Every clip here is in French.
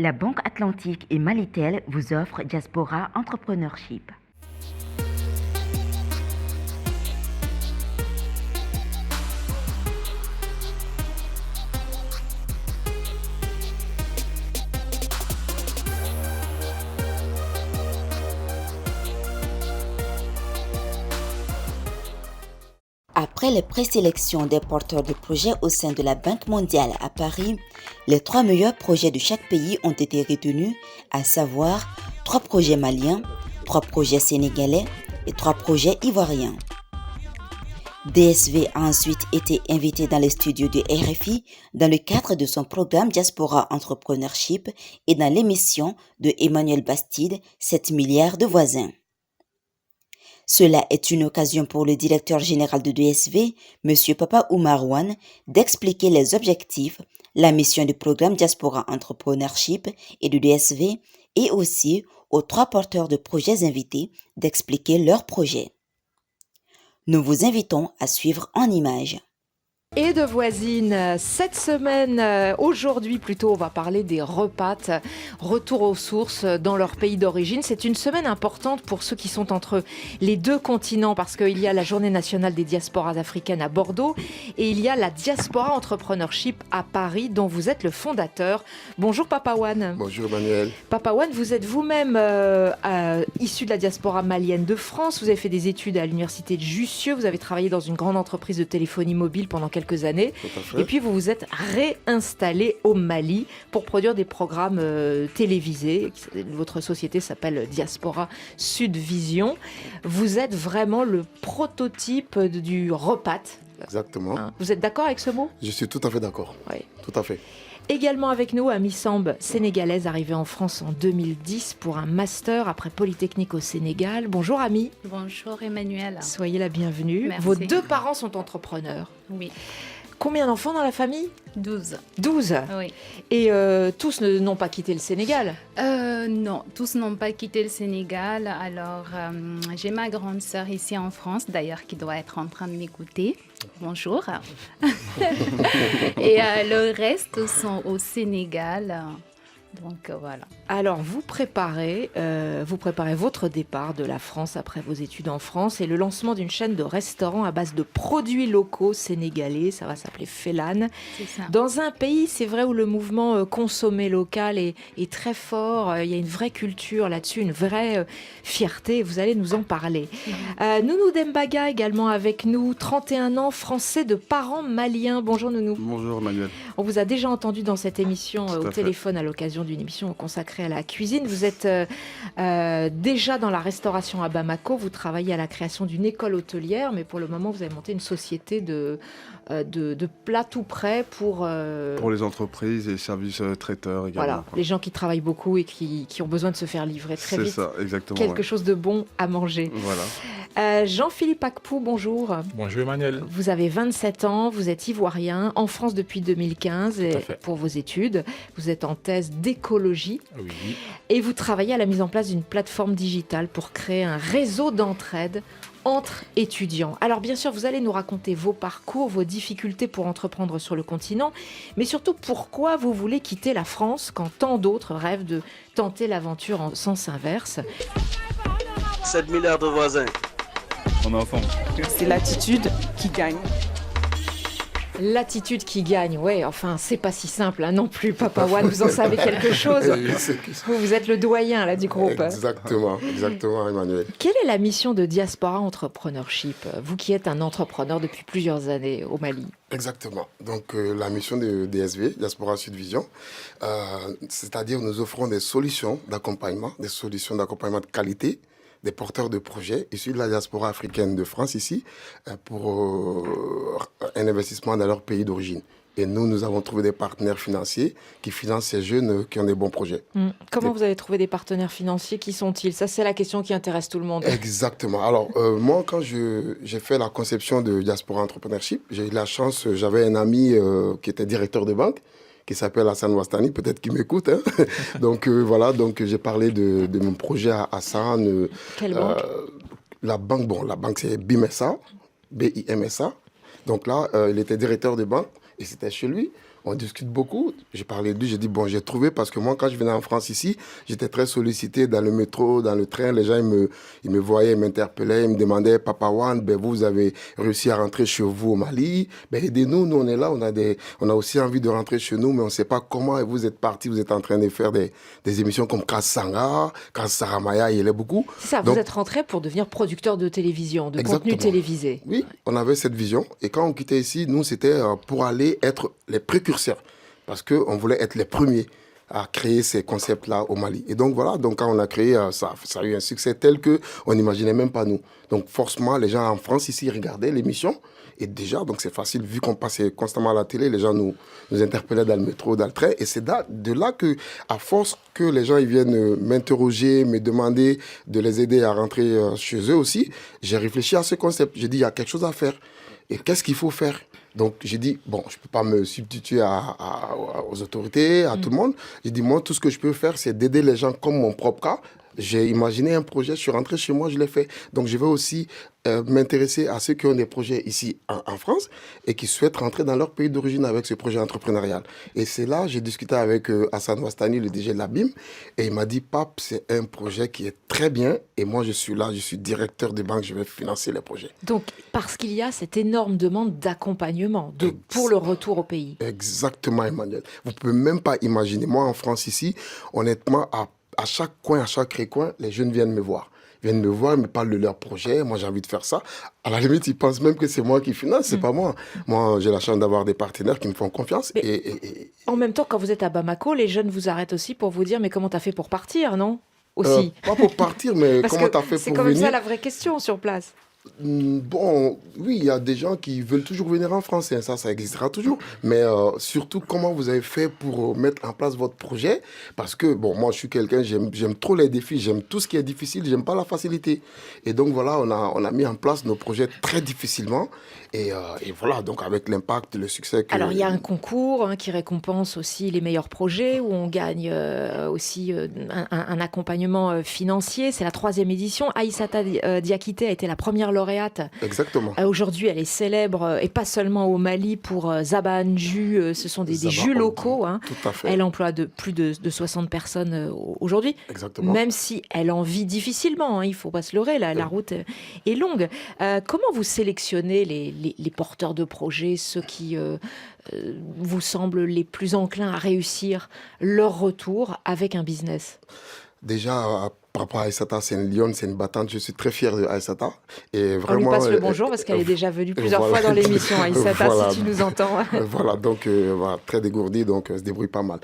La Banque Atlantique et Malitel vous offrent Diaspora Entrepreneurship. Après les présélections des porteurs de projets au sein de la Banque mondiale à Paris, les 3 meilleurs projets de chaque pays ont été retenus, à savoir 3 projets maliens, 3 projets sénégalais et 3 projets ivoiriens. DSV a ensuite été invité dans les studios de RFI dans le cadre de son programme Diaspora Entrepreneurship et dans l'émission de Emmanuel Bastide, 7 milliards de voisins. Cela est une occasion pour le directeur général de DSV, M. Papa Oumar Wane, d'expliquer les objectifs, la mission du programme Diaspora Entrepreneurship et de DSV, et aussi aux 3 porteurs de projets invités d'expliquer leurs projets. Nous vous invitons à suivre en images. Et de voisines, cette semaine, aujourd'hui plutôt, on va parler des repates, retour aux sources dans leur pays d'origine. C'est une semaine importante pour ceux qui sont entre les 2 continents parce qu'il y a la Journée nationale des diasporas africaines à Bordeaux et il y a la Diaspora Entrepreneurship à Paris dont vous êtes le fondateur. Bonjour Papa Wane. Bonjour Emmanuel. Papa Wane, vous êtes vous-même issu de la diaspora malienne de France. Vous avez fait des études à l'université de Jussieu. Vous avez travaillé dans une grande entreprise de téléphonie mobile pendant quelques années. Et puis vous vous êtes réinstallé au Mali pour produire des programmes télévisés. Votre société s'appelle Diaspora Sud Vision. Vous êtes vraiment le prototype du repat. Exactement. Vous êtes d'accord avec ce mot ? Je suis tout à fait d'accord. Oui. Tout à fait. Également avec nous, Ami Samb, sénégalaise arrivée en France en 2010 pour un master après Polytechnique au Sénégal. Bonjour Ami. Bonjour Emmanuel. Soyez la bienvenue. Merci. Vos 2 parents sont entrepreneurs. Oui. Combien d'enfants dans la famille ? 12. 12. Oui. Et tous n'ont pas quitté le Sénégal. Non, tous n'ont pas quitté le Sénégal. Alors, j'ai ma grande sœur ici en France, d'ailleurs, qui doit être en train de m'écouter. Bonjour. Et le reste sont au Sénégal. Donc voilà. Alors vous préparez votre départ de la France après vos études en France et le lancement d'une chaîne de restaurants à base de produits locaux sénégalais, ça va s'appeler Félan. C'est ça. Dans un pays, c'est vrai, où le mouvement consommer local est très fort, il y a une vraie culture là-dessus, une vraie fierté, vous allez nous en parler. Nounou Dembaga également avec nous, 31 ans, français de parents maliens. Bonjour Nounou. Bonjour Manuel. On vous a déjà entendu dans cette émission au téléphone à l'occasion d'une émission consacrée à la cuisine. Vous êtes déjà dans la restauration à Bamako. Vous travaillez à la création d'une école hôtelière, mais pour le moment, vous avez monté une société de plats tout prêts pour les entreprises et services traiteurs également. Voilà, les gens qui travaillent beaucoup et qui ont besoin de se faire livrer très vite. C'est ça, exactement. Quelque chose de bon à manger. Voilà. Jean-Philippe Akpou, bonjour. Bonjour Emmanuel. Vous avez 27 ans, vous êtes ivoirien, en France depuis 2015 pour vos études. Vous êtes en thèse d'écologie. Oui. Et vous travaillez à la mise en place d'une plateforme digitale pour créer un réseau d'entraide entre étudiants. Alors bien sûr, vous allez nous raconter vos parcours, vos difficultés pour entreprendre sur le continent, mais surtout pourquoi vous voulez quitter la France quand tant d'autres rêvent de tenter l'aventure en sens inverse. 7 milliards de voisins. On est ensemble. C'est l'attitude qui gagne. L'attitude qui gagne, ouais, enfin, c'est pas si simple non plus, Papa Wane, vous en savez quelque chose. Vous êtes le doyen là, du groupe. Exactement, Emmanuel. Quelle est la mission de Diaspora Entrepreneurship, vous qui êtes un entrepreneur depuis plusieurs années au Mali ? Exactement. Donc, la mission de DSV, Diaspora Sud Vision, c'est-à-dire nous offrons des solutions d'accompagnement de qualité, des porteurs de projets issus de la diaspora africaine de France ici pour un investissement dans leur pays d'origine. Et nous avons trouvé des partenaires financiers qui financent ces jeunes qui ont des bons projets. Comment vous avez trouvé des partenaires financiers ? Qui sont-ils ? Ça, c'est la question qui intéresse tout le monde. Exactement. Alors, moi, quand j'ai fait la conception de Diaspora Entrepreneurship, j'ai eu la chance, j'avais un ami qui était directeur de banque, qui s'appelle Hassan Wastani, peut-être qu'il m'écoute. Hein. Donc voilà, donc j'ai parlé de mon projet à Hassan. Quelle banque ? La banque c'est BIMSA, BIMSA. Donc là, il était directeur de banque et c'était chez lui On discute beaucoup. J'ai parlé de lui, j'ai dit, bon, j'ai trouvé, parce que moi, quand je venais en France ici, j'étais très sollicité dans le métro, dans le train. Les gens, ils me voyaient, ils m'interpellaient, ils me demandaient, Papa Wan, ben, vous avez réussi à rentrer chez vous au Mali. Ben, aidez-nous, nous, on est là, on a aussi envie de rentrer chez nous, mais on ne sait pas comment. Et vous êtes partis, vous êtes en train de faire des émissions comme Kassanga, Kassaramaya, il y en a beaucoup. C'est ça, Donc, vous êtes rentré pour devenir producteur de télévision, de contenu exactement. télévisé. Oui, on avait cette vision. Et quand on quittait ici, nous, c'était pour aller être les précurseurs. Parce qu'on voulait être les premiers à créer ces concepts-là au Mali. Et donc, voilà, donc quand on a créé, ça a eu un succès tel qu'on n'imaginait même pas nous. Donc, forcément, les gens en France, ici, regardaient l'émission. Et déjà, donc c'est facile, vu qu'on passait constamment à la télé, les gens nous interpellaient dans le métro, dans le train. Et c'est de là que, à force que les gens ils viennent m'interroger, me demander de les aider à rentrer chez eux aussi, j'ai réfléchi à ce concept. J'ai dit, il y a quelque chose à faire. Et qu'est-ce qu'il faut faire? Donc, j'ai dit, bon, je ne peux pas me substituer aux autorités, à tout le monde. J'ai dit, moi, tout ce que je peux faire, c'est d'aider les gens comme mon propre cas. J'ai imaginé un projet, je suis rentré chez moi, je l'ai fait. Donc, je vais aussi m'intéresser à ceux qui ont des projets ici en France et qui souhaitent rentrer dans leur pays d'origine avec ce projet entrepreneurial. Et c'est là, j'ai discuté avec Hassan Wastani, le DG de la BIM, et il m'a dit, Pape, c'est un projet qui est très bien et moi, je suis là, je suis directeur de banque, je vais financer les projets. Donc, parce qu'il y a cette énorme demande d'accompagnement pour le retour au pays. Exactement, Emmanuel. Vous ne pouvez même pas imaginer. Moi, en France, ici, honnêtement, à chaque coin, à chaque recoin, les jeunes viennent me voir. Ils viennent me voir, ils me parlent de leur projet. Moi, j'ai envie de faire ça. À la limite, ils pensent même que c'est moi qui finance. C'est pas moi. Moi, j'ai la chance d'avoir des partenaires qui me font confiance. En même temps, quand vous êtes à Bamako, les jeunes vous arrêtent aussi pour vous dire, mais comment t'as fait pour partir, non? Aussi. Pas pour partir, mais Parce comment que t'as fait pour venir? c'est quand même ça la vraie question sur place. Bon, oui, il y a des gens qui veulent toujours venir en France, hein, ça existera toujours. Mais surtout, comment vous avez fait pour mettre en place votre projet? Parce que, bon, moi, je suis quelqu'un, j'aime trop les défis, j'aime tout ce qui est difficile, j'aime pas la facilité. Et donc, voilà, on a mis en place nos projets très difficilement. Et voilà, donc avec l'impact, le succès que... Alors, il y a un concours qui récompense aussi les meilleurs projets, où on gagne aussi un accompagnement financier. C'est la 3e édition. Aïssata Diakité a été la première lauréate. Exactement. Aujourd'hui, elle est célèbre, et pas seulement au Mali, pour Zabanju. Ce sont des jus locaux. Hein. Tout à fait. Elle emploie plus de 60 personnes aujourd'hui. Exactement. Même si elle en vit difficilement, hein, il ne faut pas se leurrer, la route est longue. Comment vous sélectionnez les porteurs de projets, ceux qui vous semblent les plus enclins à réussir leur retour avec un business? Déjà, par rapport à Aïssata, c'est une lionne, c'est une battante. Je suis très fier de Aïssata. Et vraiment, on lui passe le bonjour parce qu'elle est déjà venue plusieurs fois dans l'émission, Aïssata, voilà, si tu nous entends. Voilà, donc voilà, très dégourdie, donc se débrouille pas mal.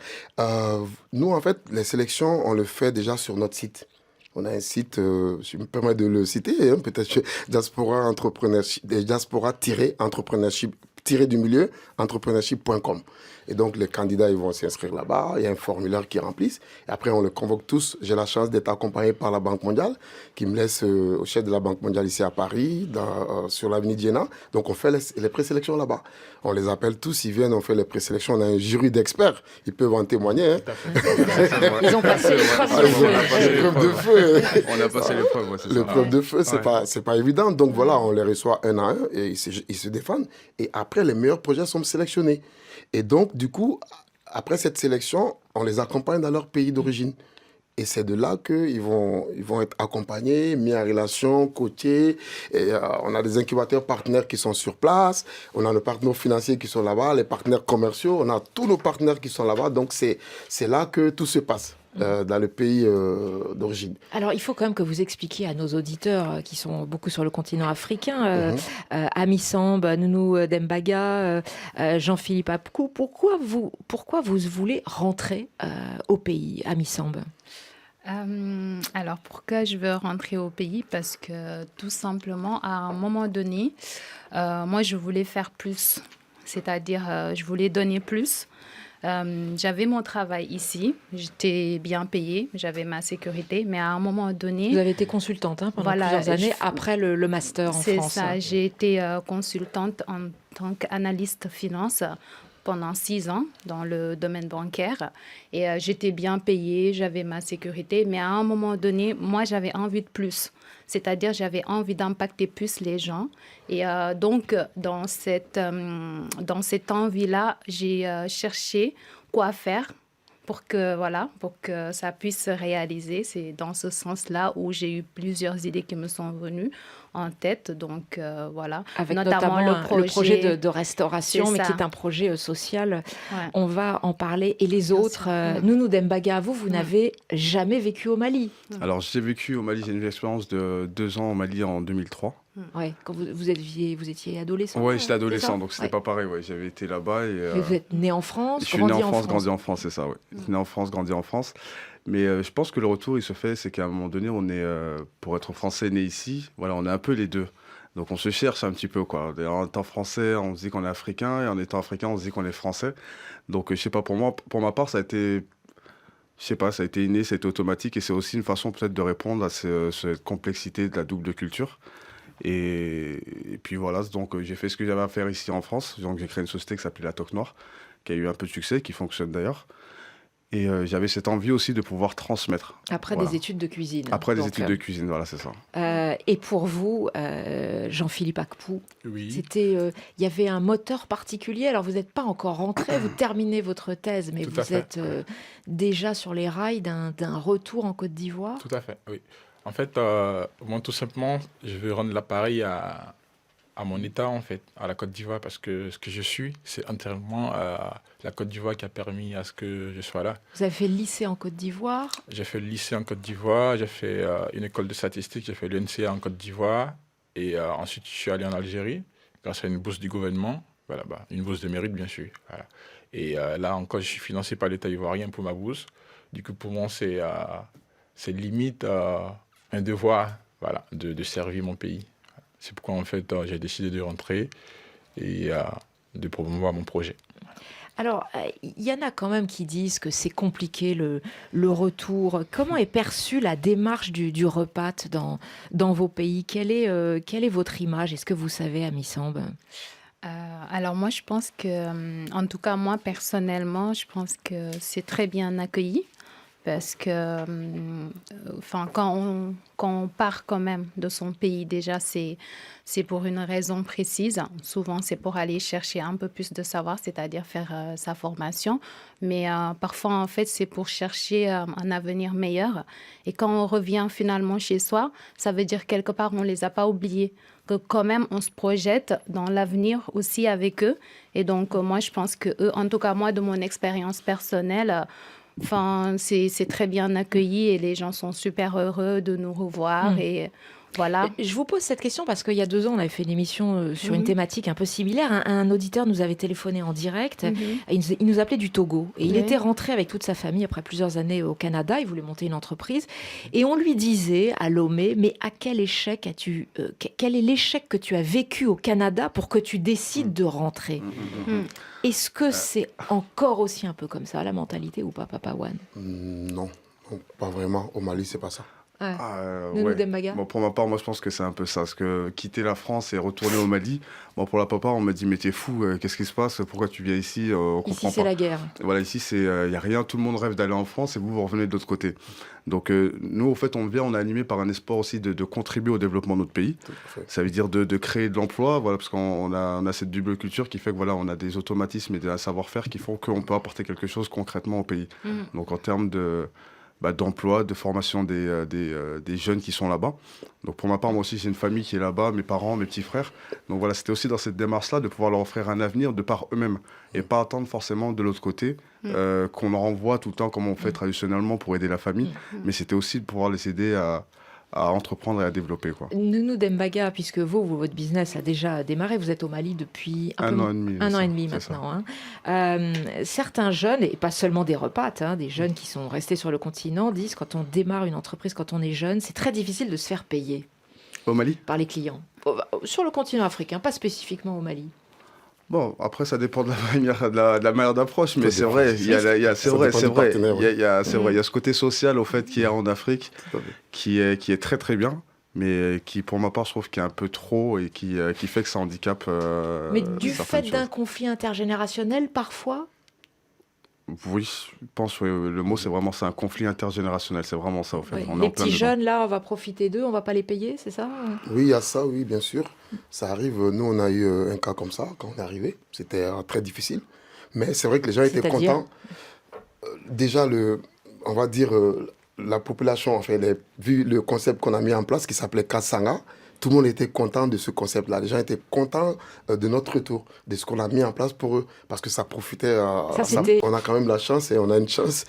Nous, en fait, les sélections, on le fait déjà sur notre site. On a un site, je me permets de le citer, hein, peut-être Diaspora Entrepreneurship, Diaspora-entrepreneurship, du milieu, entrepreneurship.com. Et donc, les candidats, ils vont s'inscrire là-bas. Il y a un formulaire qu'ils remplissent. Et après, on les convoque tous. J'ai la chance d'être accompagné par la Banque mondiale, qui me laisse au chef de la Banque mondiale ici à Paris, sur l'avenue Diana. Donc, on fait les présélections là-bas. On les appelle tous, ils viennent, on fait les présélections. On a un jury d'experts. Ils peuvent en témoigner. Hein. Ils ont passé l'épreuve de feu. On a passé l'épreuve, ouais, c'est ça. L'épreuve de feu, c'est pas évident. Donc, voilà, on les reçoit un à un et ils se défendent. Et après, les meilleurs projets sont sélectionnés. Et donc, du coup, après cette sélection, on les accompagne dans leur pays d'origine. Et c'est de là qu'ils vont être accompagnés, mis en relation, coachés. Et, on a des incubateurs partenaires qui sont sur place. On a nos partenaires financiers qui sont là-bas, les partenaires commerciaux. On a tous nos partenaires qui sont là-bas. Donc, c'est là que tout se passe. Dans le pays d'origine. Alors, il faut quand même que vous expliquiez à nos auditeurs qui sont beaucoup sur le continent africain, Ami Samb, Nounou Dembaga, Jean-Philippe Apkou, pourquoi vous voulez rentrer au pays, Ami Samb? Alors, pourquoi je veux rentrer au pays? Parce que tout simplement, à un moment donné, moi, je voulais faire plus. C'est-à-dire, je voulais donner plus. J'avais mon travail ici, j'étais bien payée, j'avais ma sécurité, mais à un moment donné... Vous avez été consultante pendant plusieurs années après le master en France. C'est ça, j'ai été consultante en tant qu'analyste finance pendant 6 ans dans le domaine bancaire et j'étais bien payée, j'avais ma sécurité, mais à un moment donné, moi, j'avais envie de plus. C'est-à-dire, j'avais envie d'impacter plus les gens. Et donc, dans cette envie-là, j'ai cherché quoi faire pour que ça puisse se réaliser. C'est dans ce sens-là où j'ai eu plusieurs idées qui me sont venues en tête. Donc, voilà. Avec notamment le projet de restauration, mais qui est un projet social. Ouais. On va en parler. Et les autres, Nounou Dembaga, vous n'avez jamais vécu au Mali. Alors, j'ai vécu au Mali, j'ai une expérience de 2 ans au Mali en 2003. Ouais, quand vous étiez adolescent. Oui, j'étais adolescent, donc c'était pas pareil. Ouais. J'avais été là-bas. Mais vous êtes né en France, je suis né en France, grandi en France, c'est ça. Ouais. Je suis né en France, grandi en France. Mais je pense que le retour, il se fait, c'est qu'à un moment donné, on est, pour être français né ici, voilà, on est un peu les deux. Donc on se cherche un petit peu, quoi. En étant français, on se dit qu'on est africain, et en étant africain, on se dit qu'on est français. Donc je sais pas, pour ma part, ça a été... Je sais pas, ça a été inné, ça a été automatique, et c'est aussi une façon peut-être de répondre à cette complexité de la double culture. Et puis voilà, donc j'ai fait ce que j'avais à faire ici en France. Donc j'ai créé une société qui s'appelait La Toque Noire, qui a eu un peu de succès, qui fonctionne d'ailleurs. Et j'avais cette envie aussi de pouvoir transmettre. Après des études de cuisine. Après des études de cuisine, voilà, c'est ça. Et pour vous, Jean-Philippe Akpou, il y avait un moteur particulier. Alors vous n'êtes pas encore rentré, vous terminez votre thèse, mais vous êtes déjà sur les rails d'un retour en Côte d'Ivoire. Tout à fait, oui. En fait, moi, tout simplement, je veux rendre l'appareil à mon État, en fait, à la Côte d'Ivoire, parce que ce que je suis, c'est entièrement la Côte d'Ivoire qui a permis à ce que je sois là. Vous avez fait le lycée en Côte d'Ivoire? J'ai fait le lycée en Côte d'Ivoire, j'ai fait une école de statistique, j'ai fait l'UNCA en Côte d'Ivoire, et ensuite, je suis allé en Algérie, grâce à une bourse du gouvernement, voilà, une bourse de mérite, bien sûr. Voilà. Et là encore, je suis financé par l'État ivoirien pour ma bourse. Du coup, pour moi, c'est limite... un devoir, voilà, de servir mon pays. C'est pourquoi, en fait, j'ai décidé de rentrer et de promouvoir mon projet. Alors, il y en a quand même qui disent que c'est compliqué, le retour. Comment est perçue la démarche du repat dans vos pays? Quelle est votre image? Est-ce que vous savez, Amy Samb? Alors moi, je pense que, en tout cas, moi, personnellement, je pense que c'est très bien accueilli. Parce que quand on part quand même de son pays, déjà, c'est pour une raison précise. Souvent, c'est pour aller chercher un peu plus de savoir, c'est-à-dire faire sa formation. Mais parfois, en fait, c'est pour chercher un avenir meilleur. Et quand on revient finalement chez soi, ça veut dire quelque part, on ne les a pas oubliés. Que quand même, on se projette dans l'avenir aussi avec eux. Et donc, moi, je pense que eux, en tout cas, moi, de mon expérience personnelle... c'est très bien accueilli et les gens sont super heureux de nous revoir et voilà. Je vous pose cette question parce qu'il y a 2 ans, on avait fait une émission sur une thématique un peu similaire. Un auditeur nous avait téléphoné en direct. Il nous appelait du Togo. Et il était rentré avec toute sa famille après plusieurs années au Canada. Il voulait monter une entreprise. Et on lui disait à Lomé, mais à quel échec quel est l'échec que tu as vécu au Canada pour que tu décides de rentrer? Est-ce que c'est encore aussi un peu comme ça, la mentalité, ou pas, Papa One? Non, pas vraiment. Au Mali, c'est pas ça. Nounou Dembaga. Bon, pour ma part, moi je pense que c'est un peu ça. Parce que quitter la France et retourner au Mali, bon, pour la papa, on m'a dit mais t'es fou, qu'est-ce qui se passe? Pourquoi tu viens ici? On comprend ici, c'est pas. la guerre. Voilà, ici, il n'y a rien. Tout le monde rêve d'aller en France et vous revenez de l'autre côté. Donc nous, en fait, on est animé par un espoir aussi de contribuer au développement de notre pays. Ça veut dire de créer de l'emploi, voilà, parce qu'on a cette double culture qui fait que voilà, on a des automatismes et des savoir-faire qui font qu'on peut apporter quelque chose concrètement au pays. Donc en termes d'emploi, de formation des jeunes qui sont là-bas. Donc pour ma part, moi aussi, j'ai une famille qui est là-bas, mes parents, mes petits frères. Donc voilà, c'était aussi dans cette démarche-là de pouvoir leur offrir un avenir de par eux-mêmes et pas attendre forcément de l'autre côté qu'on leur envoie tout le temps comme on fait traditionnellement pour aider la famille. Mais c'était aussi de pouvoir les aider à entreprendre et à développer, quoi. Nounou Dembaga, puisque votre business a déjà démarré, vous êtes au Mali depuis un an et demi maintenant. Certains jeunes, et pas seulement des repas, des jeunes qui sont restés sur le continent, disent quand on démarre une entreprise, quand on est jeune, c'est très difficile de se faire payer. Au Mali? Par les clients. Sur le continent africain, pas spécifiquement au Mali. Bon, après, ça dépend de la manière d'approche, mais c'est vrai, il y a ce côté social, au fait, qu'il y a en Afrique, qui est très, très bien. mais qui, pour ma part, je trouve qu'il y a un peu trop et qui fait que ça handicape. Mais du fait certaines d'un choses. conflit intergénérationnel, parfois? Oui, je pense, oui, le mot, c'est un conflit intergénérationnel, c'est vraiment ça, au fait. Ouais. On est Les en plein petits dedans. jeunes, là, on va profiter d'eux, on va pas les payer, c'est ça? Oui, il y a ça, oui, bien sûr. Ça arrive. Nous, on a eu un cas comme ça quand on est arrivé. C'était très difficile. Mais c'est vrai que les gens étaient C'est-à-dire? contents. Déjà, on va dire, la population, enfin, vu le concept qu'on a mis en place qui s'appelait Kasanga, tout le monde était content de ce concept-là. Les gens étaient contents de notre retour, de ce qu'on a mis en place pour eux, parce que ça profitait on a quand même la chance et on a une chance,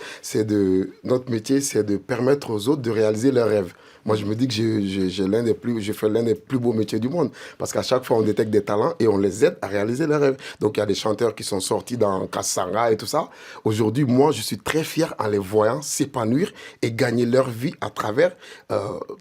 notre métier, c'est de permettre aux autres de réaliser leurs rêves. Moi, je me dis que je fais l'un des plus beaux métiers du monde, parce qu'à chaque fois, on détecte des talents et on les aide à réaliser leurs rêves. Donc, il y a des chanteurs qui sont sortis dans Kasanga et tout ça. Aujourd'hui, moi, je suis très fier en les voyant s'épanouir et gagner leur vie à travers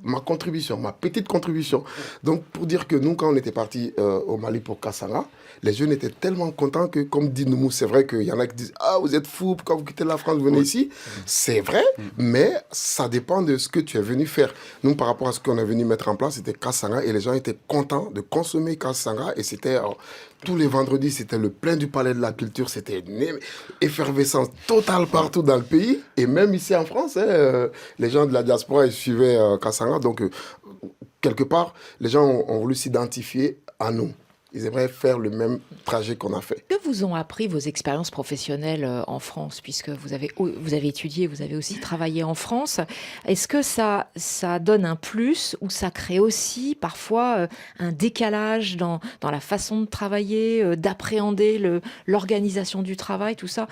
ma contribution, ma petite contribution. Donc, pour dire que nous, quand on était partis au Mali pour Kasanga, les jeunes étaient tellement contents que, comme dit Noumou, c'est vrai qu'il y en a qui disent « Ah, vous êtes fous, pourquoi vous quittez la France, vous venez ici ?» C'est vrai, mais ça dépend de ce que tu es venu faire. Nous, par rapport à ce qu'on est venu mettre en place, c'était Kasanga et les gens étaient contents de consommer Kasanga et c'était tous les vendredis, c'était le plein du palais de la culture, c'était une effervescence totale partout dans le pays et même ici en France, les gens de la diaspora, ils suivaient Kasanga. Donc, quelque part, les gens ont voulu s'identifier à nous. Ils aimeraient faire le même trajet qu'on a fait. Que vous ont appris vos expériences professionnelles en France, puisque vous avez étudié, vous avez aussi travaillé en France. Est-ce que ça donne un plus ou ça crée aussi parfois un décalage dans la façon de travailler, d'appréhender l'organisation du travail, tout ça?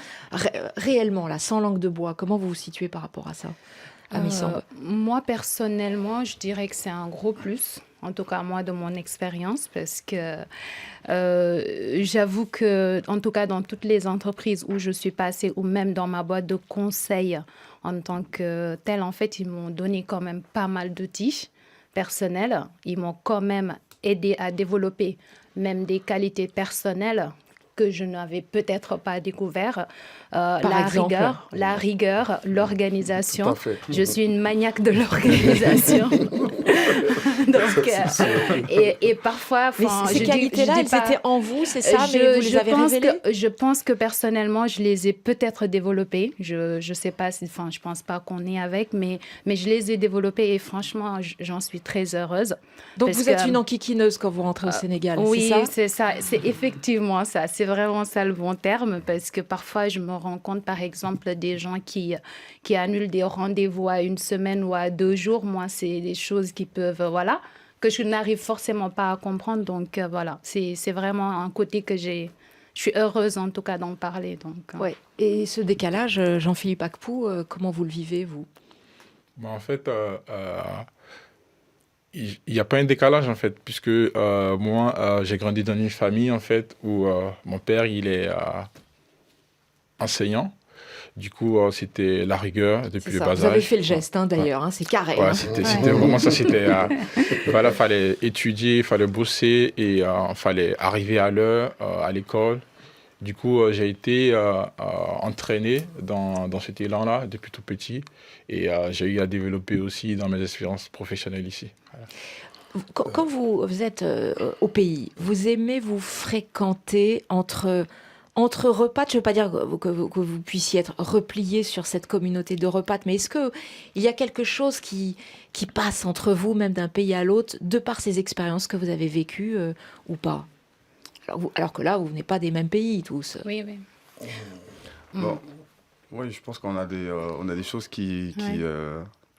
Réellement, là, sans langue de bois, comment vous vous situez par rapport à ça, Amy Samb? Moi, personnellement, je dirais que c'est un gros plus. En tout cas, moi, de mon expérience, parce que j'avoue que, en tout cas, dans toutes les entreprises où je suis passée, ou même dans ma boîte de conseil en tant que telle, en fait, ils m'ont donné quand même pas mal d'outils personnels. Ils m'ont quand même aidé à développer même des qualités personnelles que je n'avais peut-être pas découvert. La rigueur, l'organisation. Tout à fait. Je suis une maniaque de l'organisation. Donc, et parfois... Mais ces qualités-là, elles étaient en vous, c'est ça, mais vous les avez révélées? Je pense que personnellement, je les ai peut-être développées. Je sais pas, je pense pas qu'on est avec, mais je les ai développées et franchement, j'en suis très heureuse. Donc vous êtes une enquiquineuse quand vous rentrez au Sénégal, oui, c'est ça? c'est ça. C'est effectivement ça. C'est vraiment ça le bon terme, parce que parfois, je me rends compte, par exemple, des gens qui annulent des rendez-vous à 1 semaine ou à 2 jours. Moi, c'est des choses qui peuvent, que je n'arrive forcément pas à comprendre. Donc, voilà, c'est vraiment un côté que je suis heureuse, en tout cas, d'en parler. Donc, Ouais. Et ce décalage, Jean-Philippe Akpou, comment vous le vivez, vous? En fait, il n'y a pas un décalage, en fait, puisque moi, j'ai grandi dans une famille, en fait, où mon père, il est enseignant. Du coup, c'était la rigueur depuis le bas âge. Vous avez fait le geste, d'ailleurs, c'est carré. Ouais, c'était vraiment ça. Voilà, fallait étudier, fallait bosser et fallait arriver à l'heure à l'école. Du coup, j'ai été entraîné dans cet élan-là depuis tout petit et j'ai eu à développer aussi dans mes expériences professionnelles ici. Voilà. Quand vous êtes au pays, vous aimez vous fréquenter entre repas? Je ne veux pas dire que vous puissiez être replié sur cette communauté de repas, mais est-ce qu'il y a quelque chose qui passe entre vous, même d'un pays à l'autre, de par ces expériences que vous avez vécues ou pas? Alors que là, vous venez pas des mêmes pays tous. Oui. Bon. Oui, je pense qu'on a des choses qui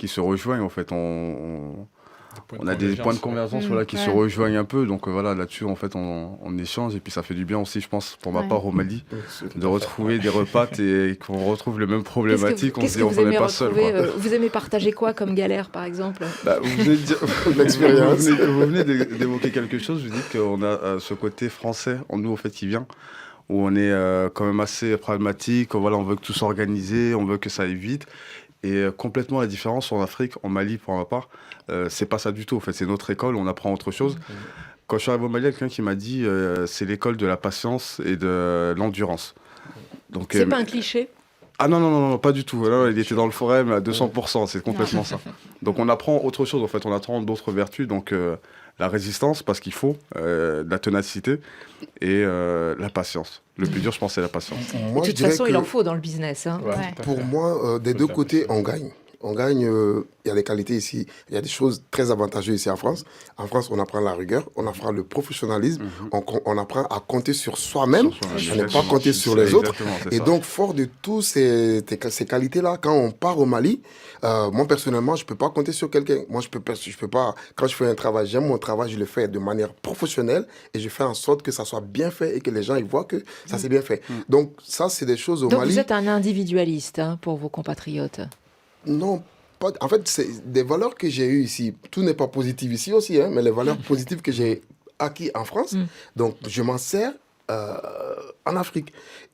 se rejoignent, en fait. On a des points de convergence qui se rejoignent un peu. Donc voilà, là-dessus, en fait, on échange. Et puis ça fait du bien aussi, je pense, pour ma part au Mali, de retrouver des repas et qu'on retrouve les mêmes problématiques. On se dit, on n'est pas seul. Vous aimez partager quoi comme galère, par exemple? Vous venez de dire l'expérience. Vous venez d'évoquer quelque chose. Je dis qu'on a ce côté français en nous, en fait, qui vient, où on est quand même assez pragmatique. Voilà, on veut que tout soit organisé, on veut que ça aille vite. Et complètement la différence en Afrique, en Mali pour ma part, c'est pas ça du tout. En fait, c'est notre école, on apprend autre chose. Quand je suis arrivé au Mali, il y a quelqu'un qui m'a dit c'est l'école de la patience et de l'endurance. Donc, c'est pas un cliché? Ah non, pas du tout. Là, il était dans le forêt, mais à 200%, c'est complètement ça. Donc on apprend autre chose, en fait, on apprend d'autres vertus, donc la résistance, parce qu'il faut, la ténacité et la patience. Le plus dur, je pense, c'est la patience. De toute façon, il en faut dans le business. Hein. Ouais. Pour moi, des deux côtés, on gagne. On gagne, il y a des qualités ici, il y a des choses très avantageuses ici en France. En France, on apprend la rigueur, on apprend le professionnalisme, on apprend à compter sur soi-même, à ne pas compter sur les autres. Et donc, fort de tous ces qualités-là, quand on part au Mali, moi personnellement, je ne peux pas compter sur quelqu'un. Moi, je peux pas, quand je fais un travail, j'aime mon travail, je le fais de manière professionnelle et je fais en sorte que ça soit bien fait et que les gens ils voient que ça c'est bien fait. Donc, ça, c'est des choses au Mali. Donc, vous êtes un individualiste pour vos compatriotes. Non, pas, en fait, c'est des valeurs que j'ai eues ici. Tout n'est pas positif ici aussi, hein, mais les valeurs positives que j'ai acquises en France, donc je m'en sers en Afrique.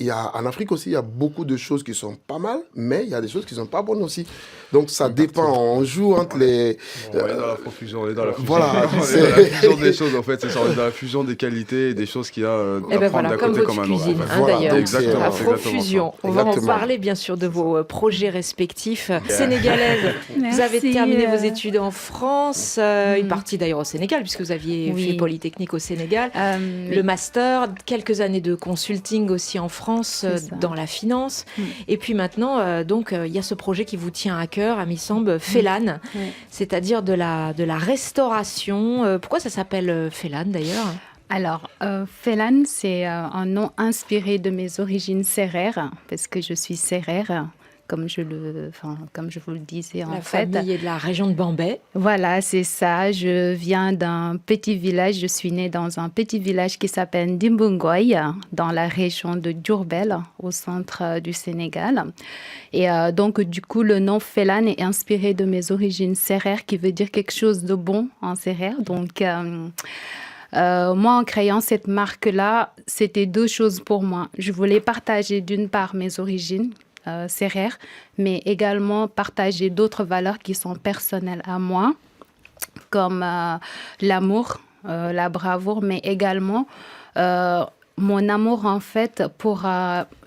En Afrique aussi, il y a beaucoup de choses qui sont pas mal, mais il y a des choses qui sont pas bonnes aussi. Donc ça dépend, on joue entre les... on est dans la profusion, on est dans la fusion. Voilà, on est dans la fusion des choses, en fait, c'est ça, on est dans la fusion des qualités et des choses qu'il y a et ben voilà, comme votre cuisine, d'ailleurs. Exactement, la profusion. On va en parler, bien sûr, de vos projets respectifs. Sénégalaise, vous avez terminé vos études en France, une partie d'ailleurs au Sénégal, puisque vous aviez fait Polytechnique au Sénégal, le master, quelques années de consulting aussi en France dans la finance. Et puis maintenant, donc, il y a ce projet qui vous tient à cœur, à Missambe, Félan, c'est-à-dire de la restauration. Pourquoi ça s'appelle Félan d'ailleurs ? Alors, Félan, c'est un nom inspiré de mes origines sérères, parce que je suis sérère. Comme je vous le disais en fait. La famille est de la région de Bambey. Voilà, c'est ça. Je viens d'un petit village. Je suis née dans un petit village qui s'appelle Dimbungoy, dans la région de Diourbel, au centre du Sénégal. Et donc, du coup, le nom Félan est inspiré de mes origines sérères, qui veut dire quelque chose de bon en sérère. Donc, moi, en créant cette marque-là, c'était deux choses pour moi. Je voulais partager d'une part mes origines, sérères, mais également partager d'autres valeurs qui sont personnelles à moi, comme l'amour, la bravoure, mais également mon amour en fait pour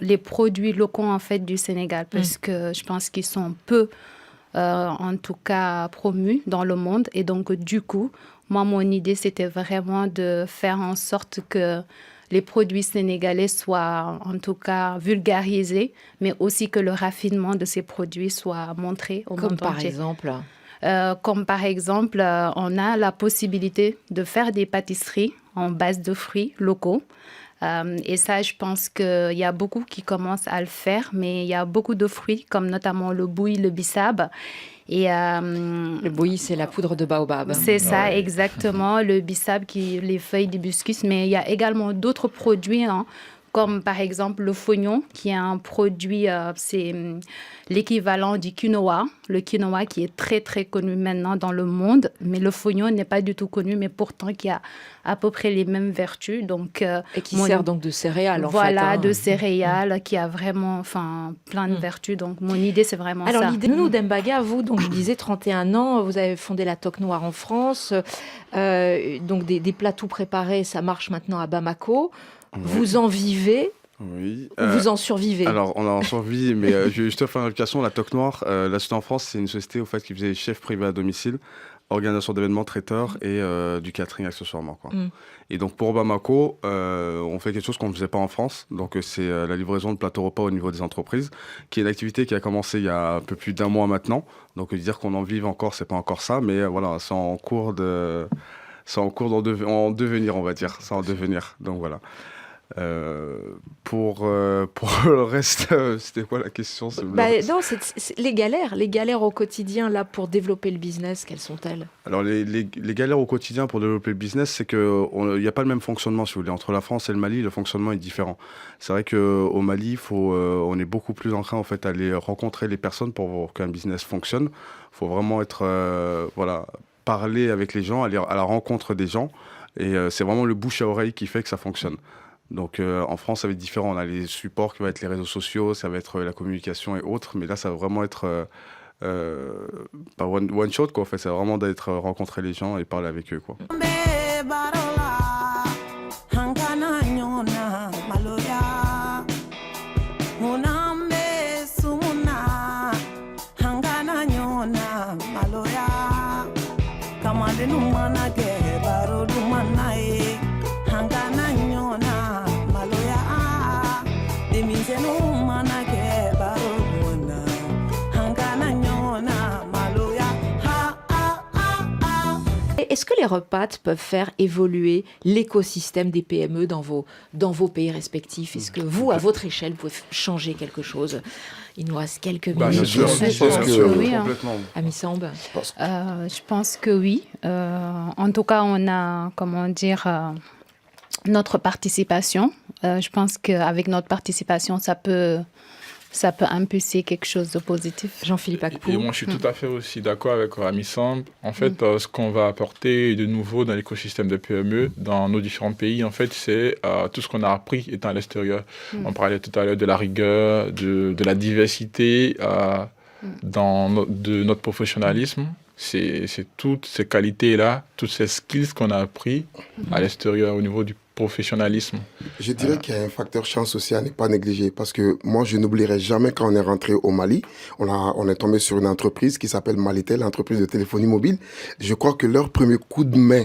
les produits locaux en fait du Sénégal, parce que je pense qu'ils sont peu, en tout cas, promus dans le monde. Et donc, du coup, moi, mon idée, c'était vraiment de faire en sorte que les produits sénégalais soient en tout cas vulgarisés, mais aussi que le raffinement de ces produits soit montré au monde entier. Comme par exemple, on a la possibilité de faire des pâtisseries en base de fruits locaux. Et ça, je pense qu'il y a beaucoup qui commencent à le faire, mais il y a beaucoup de fruits, comme notamment le boui, le bissap. Et, le boui, c'est la poudre de baobab. C'est ça, exactement. Le bissap, les feuilles d'hibiscus. Mais il y a également d'autres produits, comme par exemple le fognon, qui est un produit, c'est l'équivalent du quinoa. Le quinoa qui est très, très connu maintenant dans le monde. Mais le fognon n'est pas du tout connu, mais pourtant qui a à peu près les mêmes vertus. Donc, et qui sert donc de céréales, en fait. Voilà, de céréales, qui a vraiment plein de vertus. Donc, mon idée, c'est vraiment ça. Alors, l'idée, Nounou Dembaga, vous, donc, je disais 31 ans, vous avez fondé la Toque Noire en France. Donc, des plats tout préparés, ça marche maintenant à Bamako. Vous en vivez ? Oui. Vous en survivez? Alors, on en survit, mais je vais juste faire une application. La Toque Noire, la société en France, c'est une société au fait, qui faisait chef privé à domicile, organisation d'événements, traiteur et du catering accessoirement. Quoi. Et donc, pour Bamako, on fait quelque chose qu'on ne faisait pas en France. Donc, c'est la livraison de plateaux repas au niveau des entreprises, qui est une activité qui a commencé il y a un peu plus d'un mois maintenant. Donc, dire qu'on en vive encore, c'est pas encore ça, mais voilà, c'est en cours en devenir, on va dire. C'est en devenir. Donc, voilà. Pour le reste, c'était quoi la question? Non, c'est les galères au quotidien là pour développer le business, quelles sont-elles? Alors les galères au quotidien pour développer le business, c'est que il n'y a pas le même fonctionnement, si vous voulez, entre la France et le Mali. Le fonctionnement est différent. C'est vrai qu'au Mali, on est beaucoup plus enclin en fait à aller rencontrer les personnes pour qu'un business fonctionne. Il faut vraiment être parler avec les gens, aller à la rencontre des gens, et c'est vraiment le bouche à oreille qui fait que ça fonctionne. Donc en France, ça va être différent. On a les supports qui vont être les réseaux sociaux, ça va être la communication et autres. Mais là, ça va vraiment être pas one shot, quoi. En fait, ça va vraiment d'être rencontrer les gens et parler avec eux, quoi. Est-ce que les repas peuvent faire évoluer l'écosystème des PME dans vos pays respectifs? Est-ce que vous, à votre échelle, vous pouvez changer quelque chose? Il nous reste quelques minutes. Bien sûr, je pense que oui, complètement. Ami Samb. Je pense que oui. En tout cas, on a, comment dire, notre participation. Je pense qu'avec notre participation, ça peut impulser quelque chose de positif. Jean-Philippe Akpou. Et moi, je suis tout à fait aussi d'accord avec Ami Samb. En fait, ce qu'on va apporter de nouveau dans l'écosystème des PME, dans nos différents pays, en fait, c'est tout ce qu'on a appris étant à l'extérieur. On parlait tout à l'heure de la rigueur, de la diversité de notre professionnalisme. C'est toutes ces qualités-là, toutes ces skills qu'on a appris à l'extérieur au niveau du professionnalisme. Je dirais qu'il y a un facteur chance aussi à ne pas négliger, parce que moi, je n'oublierai jamais quand on est rentré au Mali, on est tombé sur une entreprise qui s'appelle Malitel, l'entreprise de téléphonie mobile. Je crois que leur premier coup de main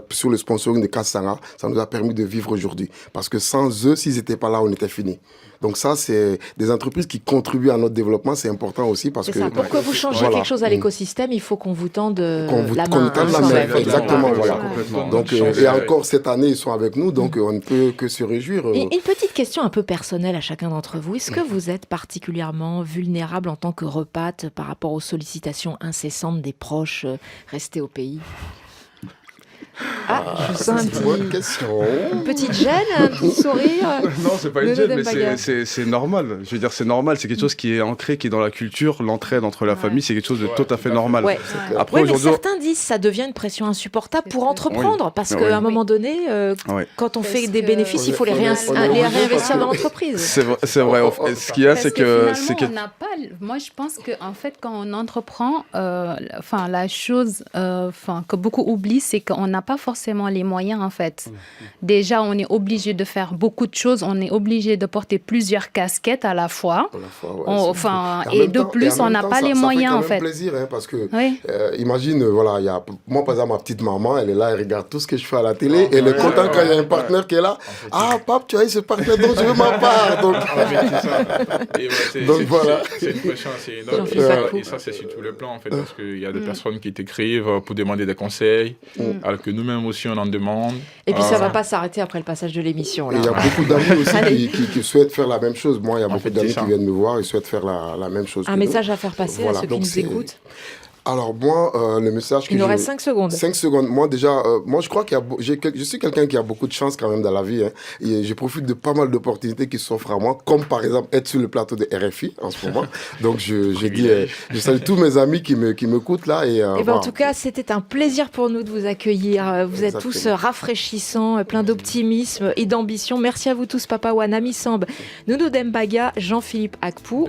sur le sponsoring de Kassanga, ça nous a permis de vivre aujourd'hui. Parce que sans eux, s'ils n'étaient pas là, on était fini. Donc ça, c'est des entreprises qui contribuent à notre développement, c'est important aussi parce que... Ça. Pour que vous changiez quelque chose à l'écosystème, il faut qu'on vous tende la qu'on main. nous tende la main, exactement. Voilà. Donc, et encore cette année, ils sont avec nous, donc on ne peut que se réjouir. Et une petite question un peu personnelle à chacun d'entre vous. Est-ce que vous êtes particulièrement vulnérable en tant que repat par rapport aux sollicitations incessantes des proches restés au pays ? Je sens une petite gêne, un petit sourire. Non, c'est pas une gêne, mais c'est normal. Je veux dire, c'est normal. C'est quelque chose qui est ancré, qui est dans la culture. L'entraide entre la famille, c'est quelque chose de tout à fait normal. Ouais. Après, mais certains disent que ça devient une pression insupportable pour entreprendre. Parce qu'à un moment donné, quand on fait des bénéfices, il faut les réinvestir dans l'entreprise. C'est vrai. Ce qu'il y a, c'est que... Moi, je pense qu'en fait, quand on entreprend, la chose que beaucoup oublient, c'est qu'on n'a pas forcément les moyens, en fait. Déjà, on est obligé de faire beaucoup de choses. On est obligé de porter plusieurs casquettes à la fois. Et de plus, on n'a pas les moyens, en fait. Ça fait quand même plaisir, parce que, imagine, voilà, moi, par exemple, ma petite maman, elle est là, elle regarde tout ce que je fais à la télé, et elle est contente quand il y a un partenaire qui est là. Ah, pape, tu as eu ce partenaire dont je veux ma part. Donc voilà. C'est une pression assez énorme. Et ça, c'est sur tous les plans, en fait, parce qu'il y a des personnes qui t'écrivent pour demander des conseils, alors que nous-mêmes aussi, on en demande. Et puis, ça ne va pas s'arrêter après le passage de l'émission. Il y a beaucoup d'amis aussi qui souhaitent faire la même chose. Moi, il y a beaucoup d'amis qui viennent me voir et souhaitent faire la même chose. Un message à faire passer à ceux qui nous écoutent. Alors moi, le message que il nous reste 5 secondes. 5 secondes. Moi déjà, je crois je suis quelqu'un qui a beaucoup de chance quand même dans la vie. Et je profite de pas mal d'opportunités qui s'offrent à moi, comme par exemple être sur le plateau de RFI en ce moment. Donc je salue tous mes amis qui m'écoutent là. Et en tout cas, c'était un plaisir pour nous de vous accueillir. Vous êtes tous rafraîchissants, plein d'optimisme et d'ambition. Merci à vous tous, Papa Wan, Ami Samb, Nounou Dembaga, Jean-Philippe Akpou.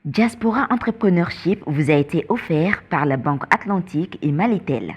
Diaspora Entrepreneurship vous a été offert par la Banque Atlantique et Malitel.